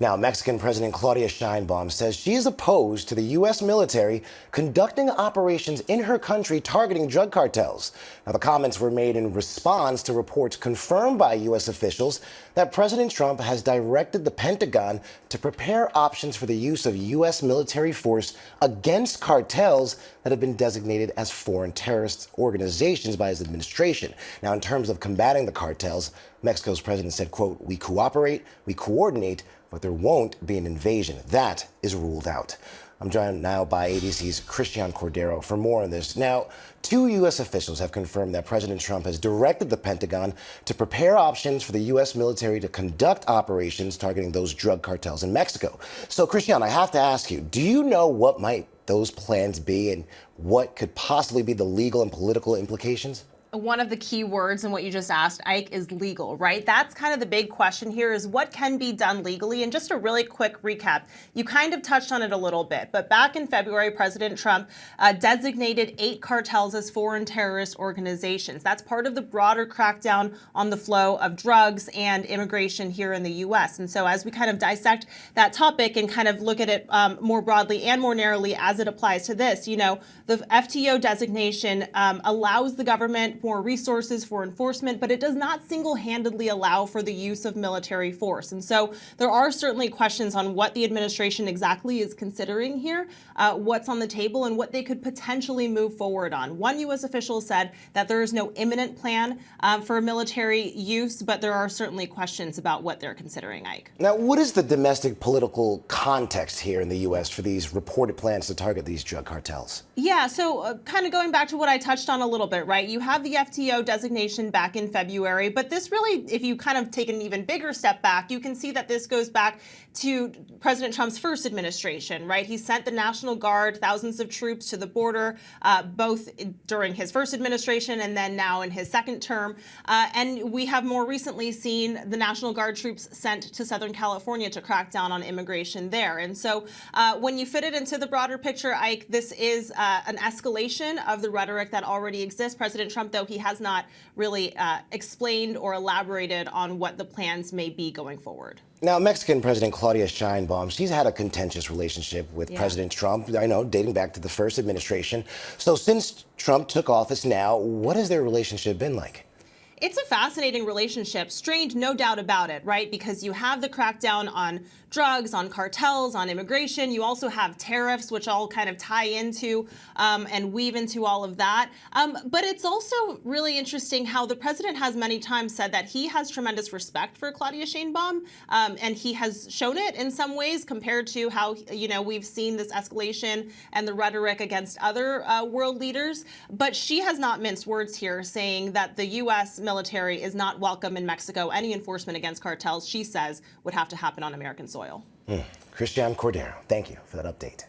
Now, Mexican President Claudia Sheinbaum says she is opposed to the U.S. military conducting operations in her country targeting drug cartels. Now, the comments were made in response to reports confirmed by U.S. officials that President Trump has directed the Pentagon to prepare options for the use of U.S. military force against cartels that have been designated as foreign terrorist organizations by his administration. Now, in terms of combating the cartels, Mexico's president said, quote, "We cooperate, we coordinate, but there won't be an invasion. That is ruled out." I'm joined now by ABC's Christian Cordero for more on this. Now, two U.S. officials have confirmed that President Trump has directed the Pentagon to prepare options for the U.S. military to conduct operations targeting those drug cartels in Mexico. So, Christian, I have to ask you, do you know what might those plans be and what could possibly be the legal and political implications? One of the key words in what you just asked, Ike, is legal, right? That's kind of the big question here, is what can be done legally? And just a really quick recap, you kind of touched on it a little bit, but back in February, President Trump designated 8 cartels as foreign terrorist organizations. That's part of the broader crackdown on the flow of drugs and immigration here in the U.S. And so as we kind of dissect that topic and kind of look at it more broadly and more narrowly as it applies to this, you know, the FTO designation allows the government more resources for enforcement, but it does not single-handedly allow for the use of military force. And so there are certainly questions on what the administration exactly is considering here, what's on the table, and what they could potentially move forward on. One U.S. official said that there is no imminent plan for military use, but there are certainly questions about what they're considering, Ike. Now, what is the domestic political context here in the U.S. for these reported plans to target these drug cartels? Yeah, so kind of going back to what I touched on a little bit, right? You have the FTO designation back in February, but this really, if you kind of take an even bigger step back, you can see that this goes back to President Trump's first administration, right? He sent the National Guard, thousands of troops to the border, both during his first administration and then now in his second term. And we have more recently seen the National Guard troops sent to Southern California to crack down on immigration there. And so when you fit it into the broader picture, Ike, this is an escalation of the rhetoric that already exists. President Trump, though, he has not really explained or elaborated on what the plans may be going forward. Now, Mexican President Claudia Sheinbaum, she's had a contentious relationship with President Trump, I know, dating back to the first administration. So since Trump took office now, what has their relationship been like? It's a fascinating relationship, strained, no doubt about it, right? Because you have the crackdown on drugs, on cartels, on immigration. You also have tariffs, which all kind of tie into and weave into all of that. But it's also really interesting how the president has many times said that he has tremendous respect for Claudia Sheinbaum, and he has shown it in some ways compared to how, you know, we've seen this escalation and the rhetoric against other world leaders. But she has not minced words here, saying that the U.S. military is not welcome in Mexico. Any enforcement against cartels, she says, would have to happen on American soil. Christian Cordero, thank you for that update.